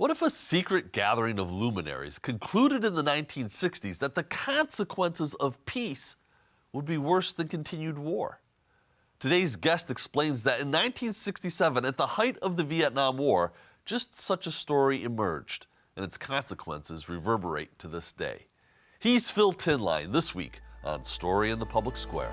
What if a secret gathering of luminaries concluded in the 1960s that the consequences of peace would be worse than continued war? Today's guest explains that in 1967, at the height of the Vietnam War, just such a story emerged, and its consequences reverberate to this day. He's Phil Tinline this week on Story in the Public Square.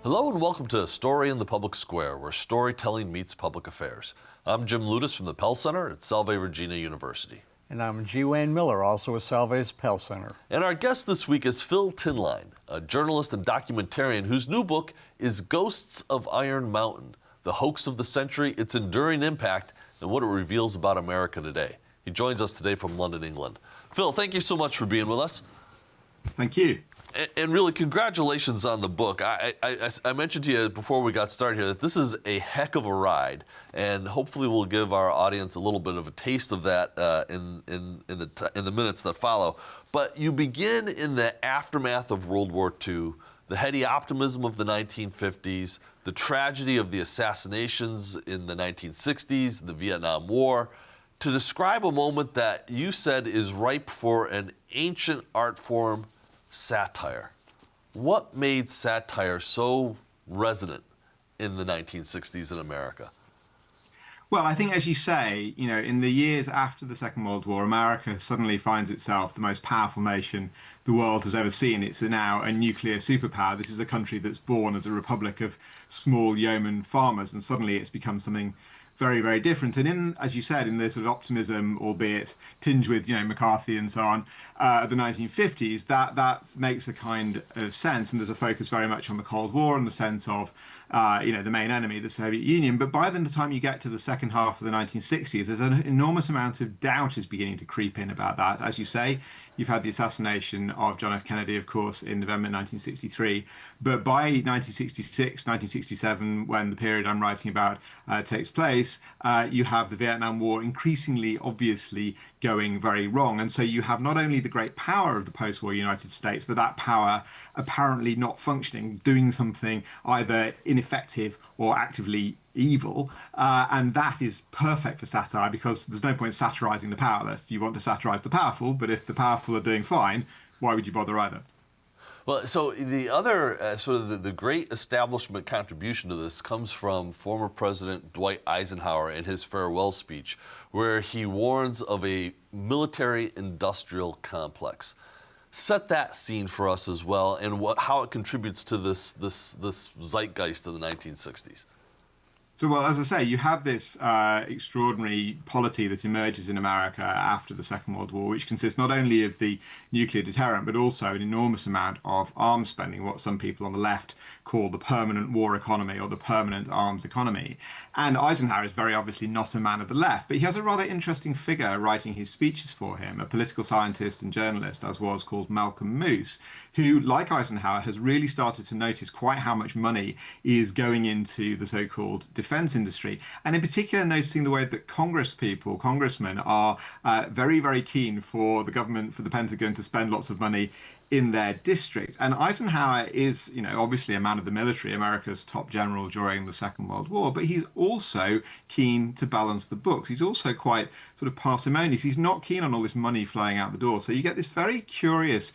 Hello and welcome to Story in the Public Square, where storytelling meets public affairs. I'm Jim Ludis from the Pell Center at Salve Regina University. And I'm G. Wayne Miller, also with Salve's Pell Center. And our guest this week is Phil Tinline, a journalist and documentarian whose new book is Ghosts of Iron Mountain, the hoax of the century, its enduring impact, and what it reveals about America today. He joins us today from London, England. Phil, thank you so much for being with us. Thank you. And really, congratulations on the book. I mentioned to you before we got started here that this is a heck of a ride, and hopefully we'll give our audience a little bit of a taste of that in the minutes that follow. But you begin in the aftermath of World War II, the heady optimism of the 1950s, the tragedy of the assassinations in the 1960s, the Vietnam War, to describe a moment that you said is ripe for an ancient art form, satire. What made satire so resonant in the 1960s in America? Well, I think, as you say, in the years after the Second World War, America suddenly finds itself the most powerful nation the world has ever seen. It's now a nuclear superpower. This is a country that's born as a republic of small yeoman farmers, and suddenly it's become something very, very different. And as you said, in this sort of optimism, albeit tinged with, McCarthy and so on, the 1950s, that makes a kind of sense. And there's a focus very much on the Cold War and the sense of, the main enemy, the Soviet Union. But by the time you get to the second half of the 1960s, there's an enormous amount of doubt is beginning to creep in about that. As you say, you've had the assassination of John F. Kennedy, of course, in November 1963. But by 1966, 1967, when the period I'm writing about takes place, you have the Vietnam War increasingly, obviously, going very wrong. And so you have not only the great power of the post-war United States, but that power apparently not functioning, doing something either ineffective or actively evil, and that is perfect for satire, because there's no point satirizing the powerless. You want to satirize the powerful, but if the powerful are doing fine, why would you bother either? Well, so the other sort of the great establishment contribution to this comes from former President Dwight Eisenhower in his farewell speech, where he warns of a military-industrial complex. Set that scene for us as well, and how it contributes to this zeitgeist of the 1960s. So, well, as I say, you have this extraordinary polity that emerges in America after the Second World War, which consists not only of the nuclear deterrent, but also an enormous amount of arms spending, what some people on the left call the permanent war economy or the permanent arms economy. And Eisenhower is very obviously not a man of the left, but he has a rather interesting figure writing his speeches for him, a political scientist and journalist, as was, called Malcolm Moose, who, like Eisenhower, has really started to notice quite how much money is going into the so-called defense industry, and in particular noticing the way that congressmen are very, very keen for the government, for the Pentagon to spend lots of money in their district. And Eisenhower is, obviously a man of the military, America's top general during the Second World War, but he's also keen to balance the books. He's also quite sort of parsimonious. He's not keen on all this money flowing out the door. So you get this very curious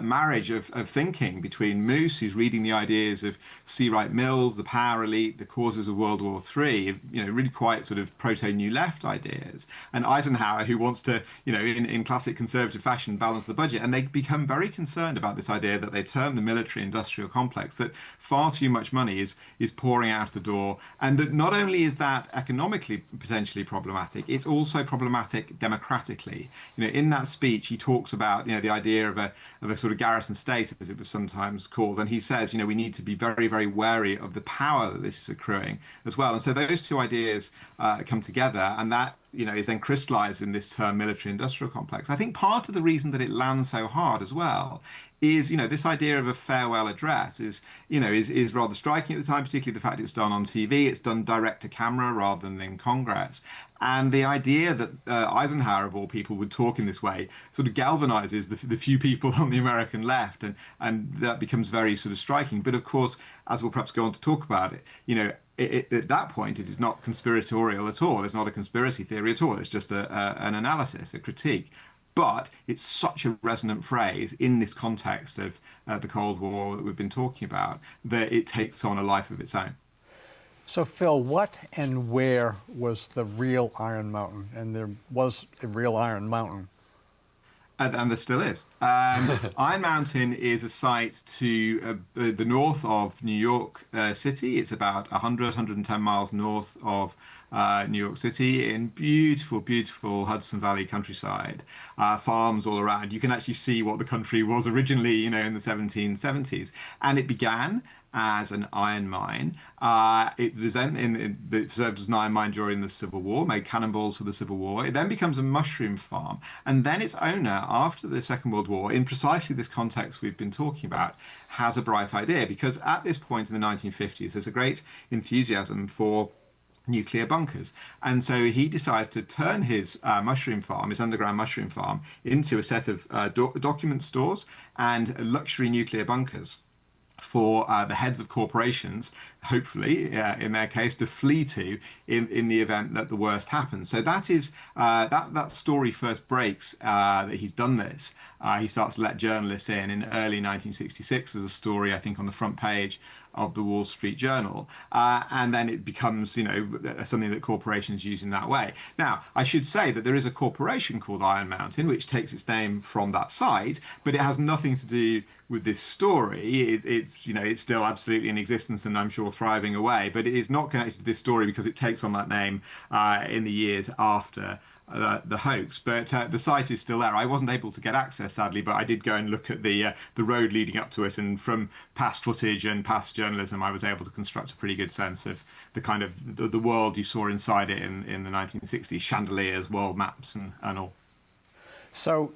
marriage of thinking between Moose, who's reading the ideas of C. Wright Mills, the power elite, the causes of World War III, really quite sort of proto-New Left ideas, and Eisenhower, who wants to, in classic conservative fashion, balance the budget. And they become very concerned about this idea that they term the military-industrial complex, that far too much money is pouring out the door, and that not only is that economically potentially problematic, it's also problematic democratically. In that speech, he talks about the idea of a sort of garrison state, as it was sometimes called, and he says we need to be very, very wary of the power that this is accruing as well. And so those two ideas come together, and that is then crystallized in this term military-industrial complex. I think part of the reason that it lands so hard as well is, this idea of a farewell address is rather striking at the time, particularly the fact it's done on TV. It's done direct to camera rather than in Congress. And the idea that Eisenhower, of all people, would talk in this way sort of galvanizes the few people on the American left, and that becomes very sort of striking. But of course, as we'll perhaps go on to talk about it, at that point, it is not conspiratorial at all. It's not a conspiracy theory at all. It's just an analysis, a critique. But it's such a resonant phrase in this context of the Cold War that we've been talking about that it takes on a life of its own. So, Phil, what and where was the real Iron Mountain? And there was a real Iron Mountain. And there still is. Iron Mountain is a site to the north of New York City. It's about 110 miles north of New York City in beautiful, beautiful Hudson Valley countryside. Farms all around. You can actually see what the country was originally, in the 1770s. And it began as an iron mine. It was then it served as an iron mine during the Civil War, made cannonballs for the Civil War. It then becomes a mushroom farm. And then its owner, after the Second World War, in precisely this context we've been talking about, has a bright idea. Because at this point in the 1950s, there's a great enthusiasm for nuclear bunkers. And so he decides to turn his mushroom farm, his underground mushroom farm, into a set of document stores and luxury nuclear bunkers for the heads of corporations, hopefully, in their case, to flee to in the event that the worst happens. So that is that story first breaks that he's done this. He starts to let journalists in early 1966. There's a story, I think, on the front page of the Wall Street Journal, and then it becomes, something that corporations use in that way. Now, I should say that there is a corporation called Iron Mountain, which takes its name from that site, but it has nothing to do with this story. It's still absolutely in existence and I'm sure thriving away, but it is not connected to this story because it takes on that name in the years after the hoax. But the site is still there. I wasn't able to get access, sadly, but I did go and look at the road leading up to it, and from past footage and past journalism, I was able to construct a pretty good sense of the kind of the world you saw inside it in the 1960s, chandeliers, world maps, and all. So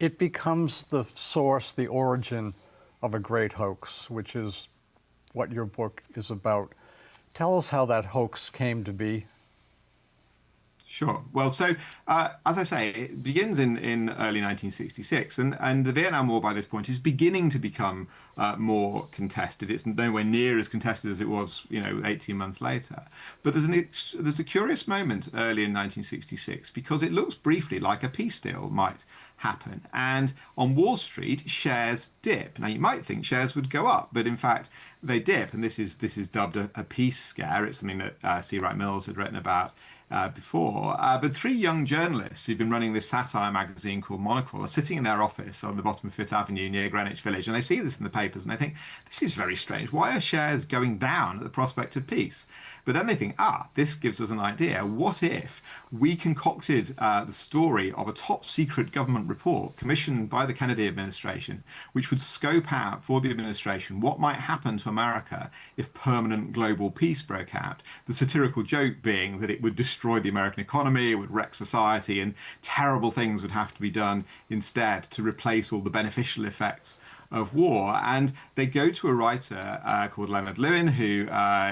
it becomes the source, the origin of a great hoax, which is what your book is about. Tell us how that hoax came to be. Sure. Well, so as I say, it begins in early 1966, and the Vietnam War by this point is beginning to become more contested. It's nowhere near as contested as it was, 18 months later. But there's a curious moment early in 1966 because it looks briefly like a peace deal might happen, and on Wall Street shares dip. Now you might think shares would go up, but in fact they dip, and this is dubbed a peace scare. It's something that C. Wright Mills had written about before. But three young journalists who've been running this satire magazine called Monocle are sitting in their office on the bottom of Fifth Avenue near Greenwich Village, and they see this in the papers and they think, this is very strange. Why are shares going down at the prospect of peace? But then they think, this gives us an idea. What if we concocted the story of a top secret government report commissioned by the Kennedy administration, which would scope out for the administration what might happen to America if permanent global peace broke out? The satirical joke being that it would destroy the American economy, it would wreck society, and terrible things would have to be done instead to replace all the beneficial effects of war. And they go to a writer called Leonard Lewin, who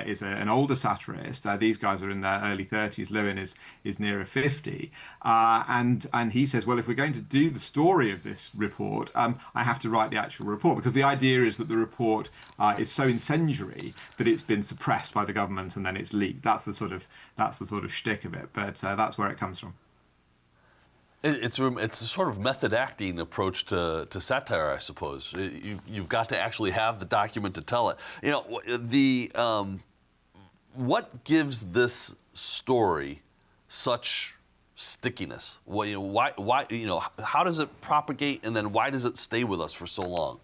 is an older satirist. These guys are in their early 30s. Lewin is nearer 50. And he says, well, if we're going to do the story of this report, I have to write the actual report, because the idea is that the report is so incendiary that it's been suppressed by the government and then it's leaked. That's the sort of shtick of it. But that's where it comes from. It's a sort of method acting approach to satire, I suppose. You've got to actually have the document to tell it. What gives this story such stickiness? Why? How does it propagate, and then why does it stay with us for so long?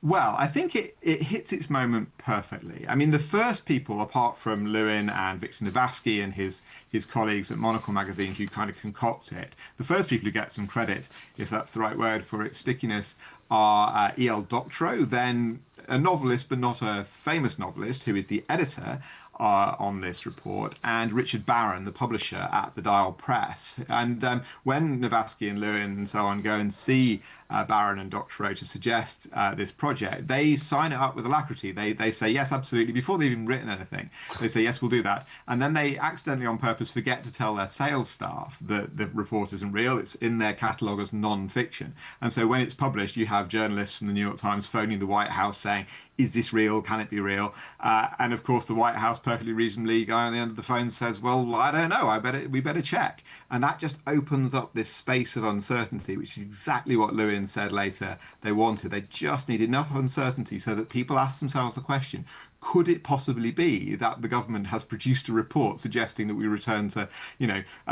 Well, I think it hits its moment perfectly. I mean, the first people, apart from Lewin and Victor Navaski and his colleagues at Monocle magazine who kind of concoct it, the first people who get some credit, if that's the right word, for its stickiness are E.L. Doctorow, then a novelist, but not a famous novelist, who is the editor on this report, and Richard Barron, the publisher at the Dial Press. And when Navasky and Lewin and so on go and see Barron and Doctorow to suggest this project, they sign it up with alacrity. They say, yes, absolutely, before they've even written anything. They say, yes, we'll do that. And then they accidentally, on purpose, forget to tell their sales staff that the report isn't real. It's in their catalogue as non-fiction. And so when it's published, you have journalists from the New York Times phoning the White House saying, is this real? Can it be real? And of course, the White House, perfectly reasonably, guy on the end of the phone says, well, I don't know. We better check. And that just opens up this space of uncertainty, which is exactly what Lewin said later they wanted. They just need enough uncertainty so that people ask themselves the question, could it possibly be that the government has produced a report suggesting that we return to,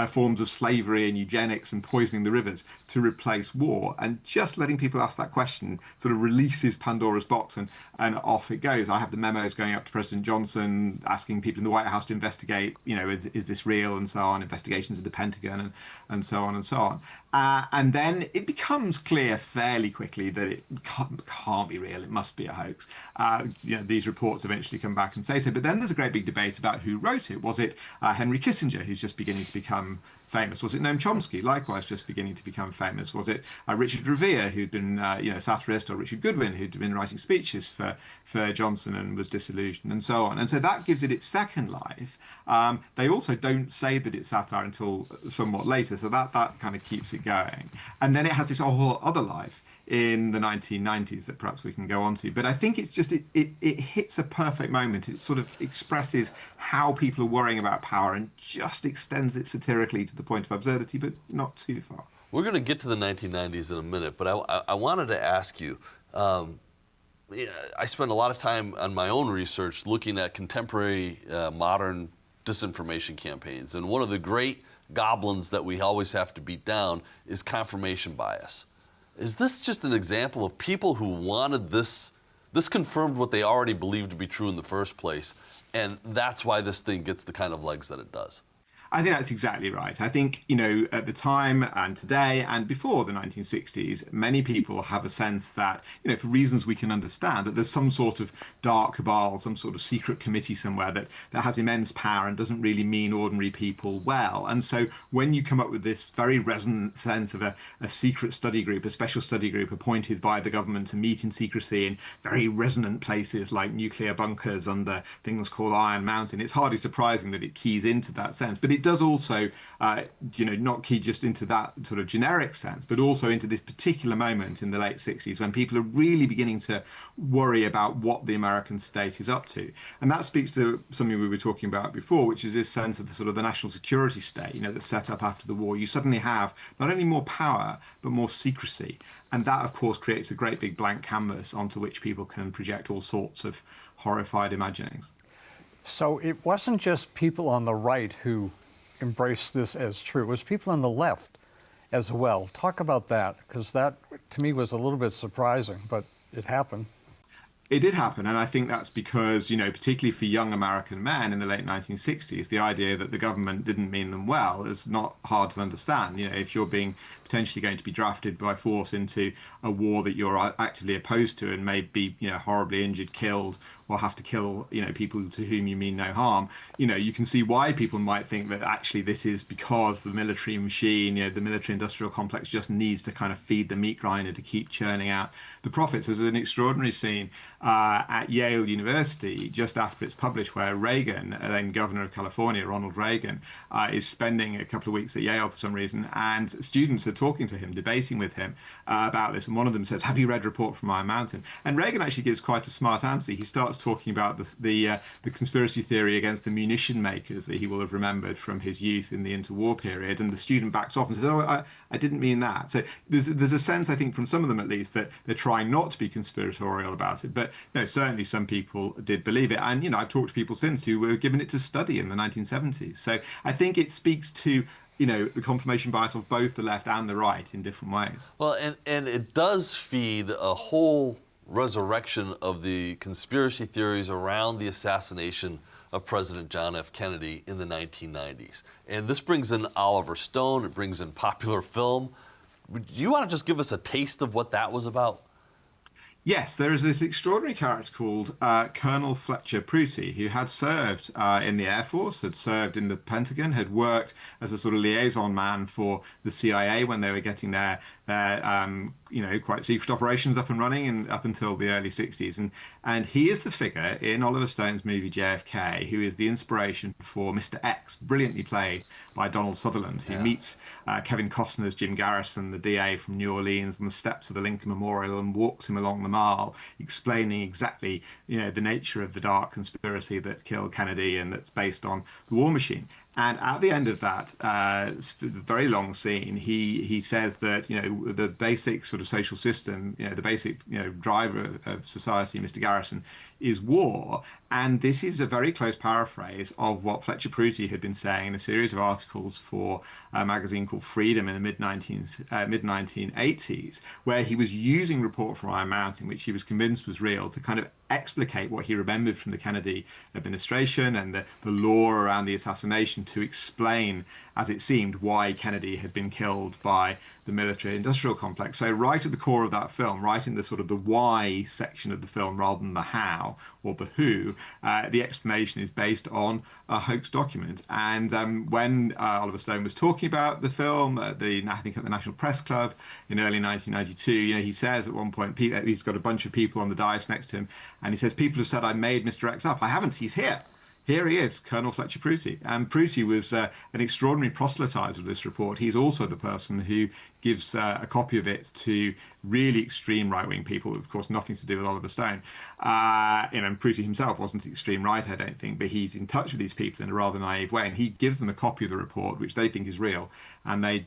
forms of slavery and eugenics and poisoning the rivers to replace war? And just letting people ask that question sort of releases Pandora's box, and off it goes. I have the memos going up to President Johnson asking people in the White House to investigate, is this real, and so on, investigations of the Pentagon and so on and so on. And then it becomes clear fairly quickly that it can't be real. It must be a hoax. These reports eventually come back and say so. But then there's a great big debate about who wrote it. Was it Henry Kissinger, who's just beginning to become famous? Was it Noam Chomsky, likewise just beginning to become famous? Was it Richard Revere, who'd been satirist, or Richard Goodwin, who'd been writing speeches for Johnson and was disillusioned, and so on? And so that gives it its second life. They also don't say that it's satire until somewhat later, so that kind of keeps it going. And then it has this whole other life in the 1990s that perhaps we can go on to. But I think it's just, it hits a perfect moment. It sort of expresses how people are worrying about power and just extends it satirically to the point of absurdity, but not too far. We're going to get to the 1990s in a minute, but I wanted to ask you, I spend a lot of time on my own research looking at contemporary modern disinformation campaigns. And one of the great goblins that we always have to beat down is confirmation bias. Is this just an example of people who wanted this confirmed what they already believed to be true in the first place, and that's why this thing gets the kind of legs that it does? I think that's exactly right. I think, at the time and today and before the 1960s, many people have a sense that, for reasons we can understand, that there's some sort of dark cabal, some sort of secret committee somewhere that has immense power and doesn't really mean ordinary people well. And so when you come up with this very resonant sense of a secret study group, a special study group appointed by the government to meet in secrecy in very resonant places like nuclear bunkers under things called Iron Mountain, it's hardly surprising that it keys into that sense. But it does also, not key just into that sort of generic sense, but also into this particular moment in the late 60s when people are really beginning to worry about what the American state is up to. And that speaks to something we were talking about before, which is this sense of the sort of the national security state, that's set up after the war. You suddenly have not only more power, but more secrecy. And that, of course, creates a great big blank canvas onto which people can project all sorts of horrified imaginings. So it wasn't just people on the right who embraced this as true. It was people on the left as well. Talk about that, because that, to me, was a little bit surprising, but it happened. It did happen, and I think that's because, particularly for young American men in the late 1960s, the idea that the government didn't mean them well is not hard to understand. If you're being potentially going to be drafted by force into a war that you're actively opposed to and may be, horribly injured, killed, or have to kill, people to whom you mean no harm, you can see why people might think that actually this is because the military machine, the military industrial complex just needs to kind of feed the meat grinder to keep churning out the profits. There's an extraordinary scene at Yale University just after it's published where Reagan, then governor of California, Ronald Reagan, is spending a couple of weeks at Yale for some reason, and students are talking to him, debating with him about this, and one of them says, have you read Report from Iron Mountain? And Reagan actually gives quite a smart answer. He starts talking about the conspiracy theory against the munition makers that he will have remembered from his youth in the interwar period, and the student backs off and says, I didn't mean that. So there's a sense, I think, from some of them at least, that they're trying not to be conspiratorial about it, but no, certainly some people did believe it. And, I've talked to people since who were given it to study in the 1970s. So I think it speaks to, the confirmation bias of both the left and the right in different ways. Well, and it does feed a whole resurrection of the conspiracy theories around the assassination of President John F. Kennedy in the 1990s. And this brings in Oliver Stone, it brings in popular film. Do you want to just give us a taste of what that was about? Yes, there is this extraordinary character called Colonel Fletcher Prouty, who had served in the Air Force, had served in the Pentagon, had worked as a sort of liaison man for the CIA when they were getting their quite secret operations up and running, and up until the early 60s. And he is the figure in Oliver Stone's movie JFK, who is the inspiration for Mr. X, brilliantly played by Donald Sutherland, who meets Kevin Costner's Jim Garrison, the DA from New Orleans, on the steps of the Lincoln Memorial, and walks him along the mile, explaining exactly, the nature of the dark conspiracy that killed Kennedy and that's based on the war machine. And at the end of that very long scene, he says that the basic sort of social system, the basic driver of society, Mr. Garrison, is war. And this is a very close paraphrase of what Fletcher Prouty had been saying in a series of articles for a magazine called Freedom in the mid 1980s, where he was using Report from Iron Mountain, which he was convinced was real, to kind of explicate what he remembered from the Kennedy administration and the law around the assassination, to explain, as it seemed, why Kennedy had been killed by the military-industrial complex. So right at the core of that film, right in the sort of the why section of the film rather than the how or the who, the explanation is based on a hoax document. And when Oliver Stone was talking about the film, I think at the National Press Club in early 1992, he says at one point, he's got a bunch of people on the dais next to him, and he says, "People have said I made Mr. X up. I haven't. He's here. Here he is, Colonel Fletcher Prouty." And Prouty was an extraordinary proselytizer of this report. He's also the person who gives a copy of it to really extreme right-wing people, of course, nothing to do with Oliver Stone. And Prouty himself wasn't extreme right, I don't think, but he's in touch with these people in a rather naive way, and he gives them a copy of the report, which they think is real, and they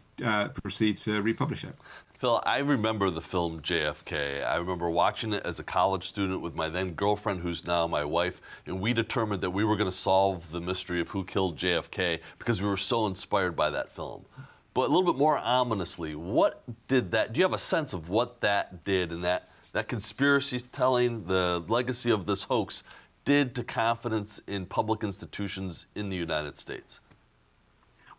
proceed to republish it. Phil, I remember the film JFK. I remember watching it as a college student with my then girlfriend, who's now my wife, and we determined that we were going to solve the mystery of who killed JFK because we were so inspired by that film. But a little bit more ominously, what did that, do you have a sense of what that did, and that conspiracy telling, the legacy of this hoax, did to confidence in public institutions in the United States?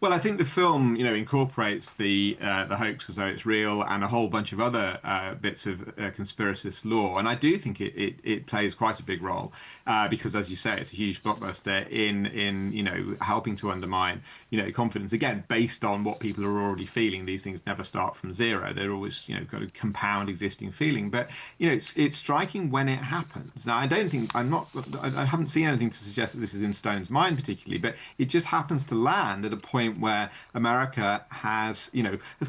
Well, I think the film, incorporates the hoax as though it's real, and a whole bunch of other bits of conspiracist lore, and I do think it plays quite a big role because, as you say, it's a huge blockbuster in helping to undermine confidence, again based on what people are already feeling. These things never start from zero; they're always got a compound existing feeling. But it's striking when it happens. Now, I haven't seen anything to suggest that this is in Stone's mind particularly, but it just happens to land at a point where America has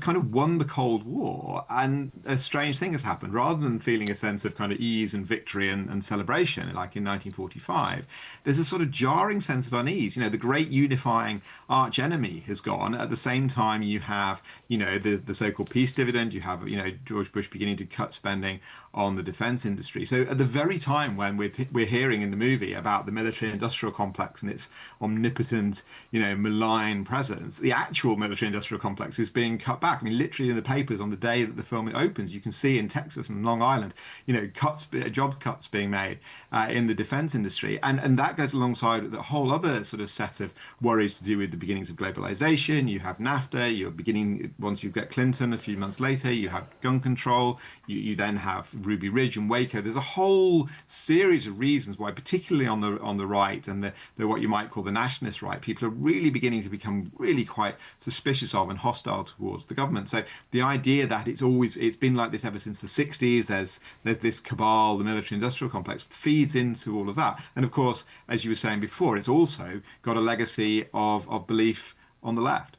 kind of won the Cold War, and a strange thing has happened. Rather than feeling a sense of kind of ease and victory and celebration like in 1945, there's a sort of jarring sense of unease. The great unifying arch enemy has gone. At the same time, you have the so-called peace dividend. You have George Bush beginning to cut spending on the defense industry. So at the very time when we're hearing in the movie about the military-industrial complex and its omnipotent malign presence, the actual military-industrial complex is being cut back. I mean, literally in the papers on the day that the film opens, you can see in Texas and Long Island, job cuts being made in the defense industry, and that goes alongside the whole other sort of set of worries to do with the beginnings of globalization. You have NAFTA. You're beginning, once you get Clinton a few months later, you have gun control. You then have Ruby Ridge and Waco. There's a whole series of reasons why, particularly on the right and the what you might call the nationalist right, people are really beginning to become really quite suspicious of and hostile towards the government. So the idea that it's been like this ever since the 60s, there's this cabal, the military-industrial complex, feeds into all of that. And of course, as you were saying before, it's also got a legacy of belief on the left.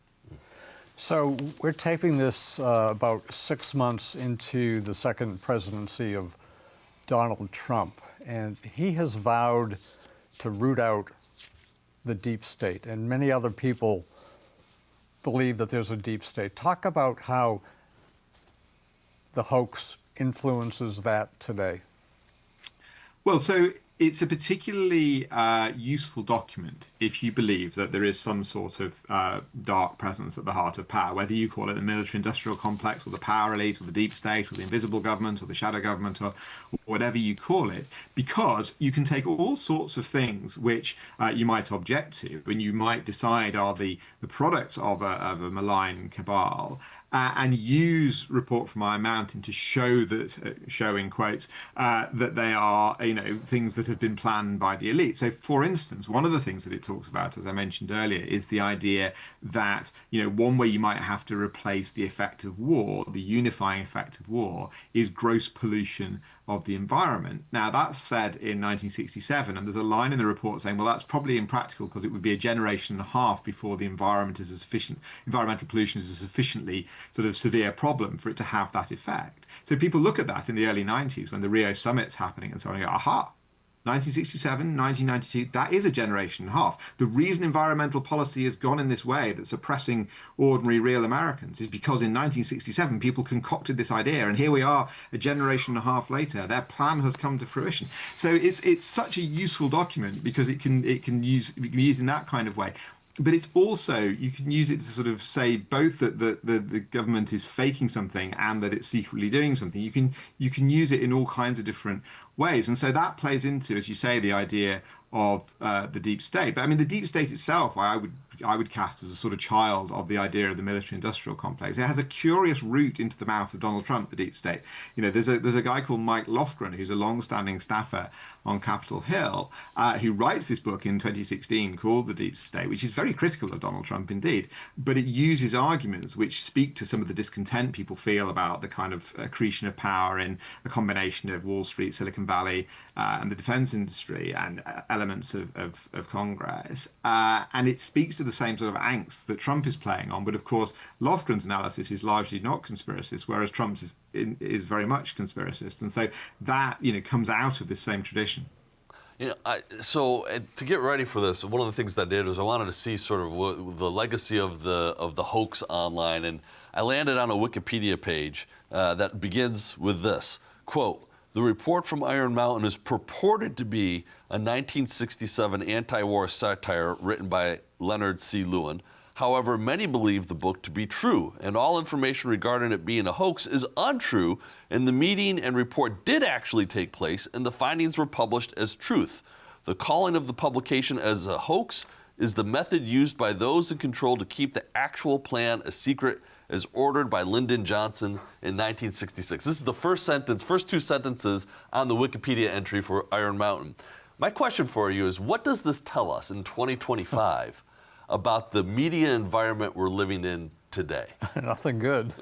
So we're taping this about 6 months into the second presidency of Donald Trump, and he has vowed to root out the deep state, and many other people believe that there's a deep state. Talk about how the hoax influences that today. Well, so it's a particularly useful document if you believe that there is some sort of dark presence at the heart of power, whether you call it the military-industrial complex or the power elite or the deep state or the invisible government or the shadow government or whatever you call it, because you can take all sorts of things which you might object to and you might decide are the products of a malign cabal, and use report from Iron Mountain to show that, show in quotes, that they are, things that have been planned by the elite. So, for instance, one of the things that it talks about, as I mentioned earlier, is the idea that, one way you might have to replace the effect of war, the unifying effect of war, is gross pollution of the environment. Now, that's said in 1967, and there's a line in the report saying, well, that's probably impractical because it would be a generation and a half before the environmental pollution is a sufficiently sort of severe problem for it to have that effect. So people look at that in the early 90s when the Rio summit's happening and so on, and go, aha, 1967, 1992, that is a generation and a half. The reason environmental policy has gone in this way that's oppressing ordinary, real Americans is because in 1967 people concocted this idea, and here we are a generation and a half later. Their plan has come to fruition. So it's such a useful document because it can be used in that kind of way. But it's also, you can use it to sort of say both that the government is faking something and that it's secretly doing something. You can use it in all kinds of different ways. And so that plays into, as you say, the idea of the deep state. But I mean, the deep state itself, I would cast as a sort of child of the idea of the military-industrial complex. It has a curious route into the mouth of Donald Trump, the deep state. There's a guy called Mike Lofgren, who's a long-standing staffer on Capitol Hill, who writes this book in 2016 called The Deep State, which is very critical of Donald Trump indeed, but it uses arguments which speak to some of the discontent people feel about the kind of accretion of power in the combination of Wall Street, Silicon Valley, and the defense industry, and elements of Congress. And it speaks to the same sort of angst that Trump is playing on. But of course, Lofgren's analysis is largely not conspiracist, whereas Trump's is very much conspiracist. And so that, comes out of this same tradition. So to get ready for this, one of the things that I did was I wanted to see sort of the legacy of the hoax online, and I landed on a Wikipedia page that begins with this quote: "The report from Iron Mountain is purported to be a 1967 anti-war satire written by Leonard C. Lewin. However, many believe the book to be true, and all information regarding it being a hoax is untrue, and the meeting and report did actually take place, and the findings were published as truth. The calling of the publication as a hoax is the method used by those in control to keep the actual plan a secret, as ordered by Lyndon Johnson in 1966. This is the first two sentences on the Wikipedia entry for Iron Mountain. My question for you is, what does this tell us in 2025 about the media environment we're living in today? Nothing good.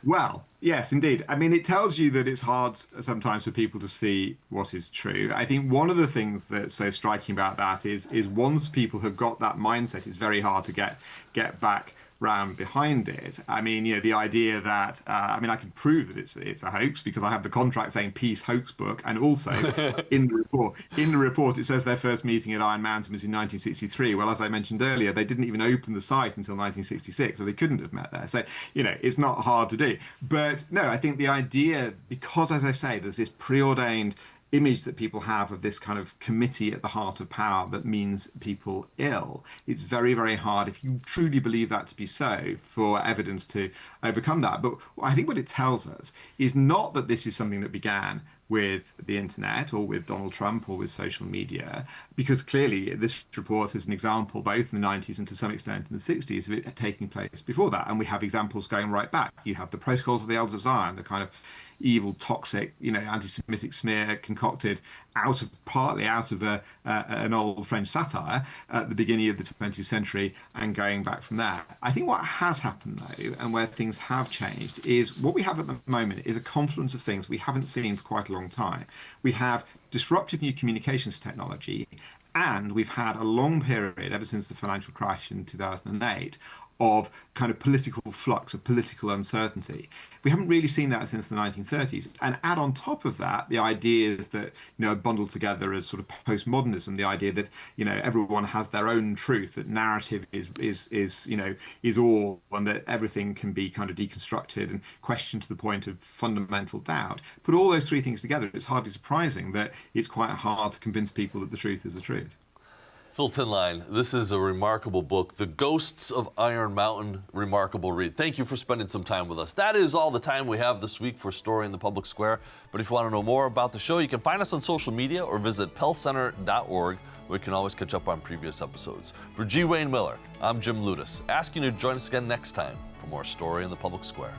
Well, yes, indeed. I mean, it tells you that it's hard sometimes for people to see what is true. I think one of the things that's so striking about that is once people have got that mindset, it's very hard to get back round behind it. I mean, the idea that I can prove that it's a hoax because I have the contract saying peace hoax book, and also in the report it says their first meeting at Iron Mountain was in 1963. Well, as I mentioned earlier, they didn't even open the site until 1966, so they couldn't have met there. So it's not hard to do. But no, I think the idea, because as I say, there's this preordained image that people have of this kind of committee at the heart of power that means people ill. It's very, very hard, if you truly believe that to be so, for evidence to overcome that. But I think what it tells us is not that this is something that began with the internet or with Donald Trump or with social media, because clearly this report is an example both in the 90s and to some extent in the 60s of it taking place before that. And we have examples going right back. You have the Protocols of the Elders of Zion, the kind of evil, toxic, anti-Semitic smear concocted partly out of an old French satire at the beginning of the 20th century and going back from there. I think what has happened, though, and where things have changed, is what we have at the moment is a confluence of things we haven't seen for quite a long time. We have disruptive new communications technology, and we've had a long period, ever since the financial crash in 2008, of kind of political flux, of political uncertainty. We haven't really seen that since the 1930s. And add on top of that the ideas that are bundled together as sort of postmodernism, the idea that everyone has their own truth, that narrative is all, and that everything can be kind of deconstructed and questioned to the point of fundamental doubt. Put all those three things together, it's hardly surprising that it's quite hard to convince people that the truth is the truth. Phil Tinline, this is a remarkable book. The Ghosts of Iron Mountain, remarkable read. Thank you for spending some time with us. That is all the time we have this week for Story in the Public Square. But if you want to know more about the show, you can find us on social media or visit pellcenter.org, where you can always catch up on previous episodes. For G. Wayne Miller, I'm Jim Ludis, asking you to join us again next time for more Story in the Public Square.